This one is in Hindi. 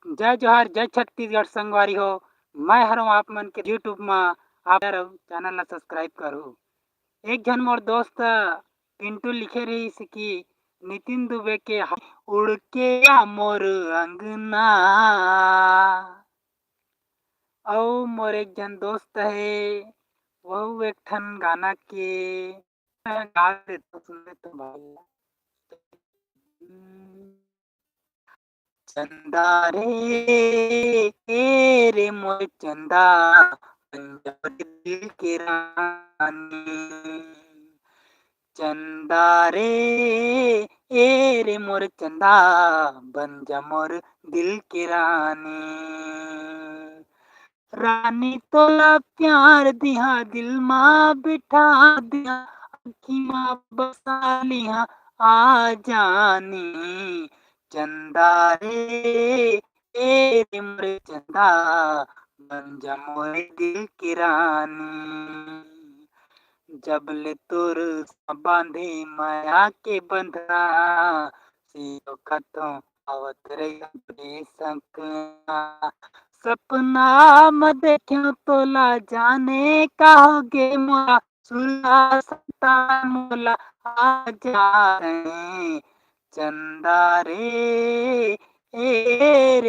जय जोहार, जय छत्तीसगढ़ संगवारी हो। मैं हरव आप मन के यूट्यूब मा आप चैनल ला सब्सक्राइब करो। एक झन मोर दोस्त पिंटू लिखे रहिस कि नितिन दुबे के उड़ के आ मोर अंगना। अउ मोर एक झन दोस्त है वहु एक ठन गाना के गा देतो सुने तो भाई। चंदा रे ए रे मोर चंदा पंजाब दिल के रानी। चंदा रे ए रे मोर चंदा बन जा मोर दिल की रानी। रानी तोला प्यार दिया दिल माँ बिठा दिया अखी माँ बसा लिया आ जानी। चंदा रे ए रे मोर चंदा बन जा मोर दिल की रानी। जबले तोर बांधे माया के बंधना सियो खतों आवत रही सपना। सपना म देखो तोला जाने का होगे मोला सुला सता मोला आ जा चंदा रे ए रे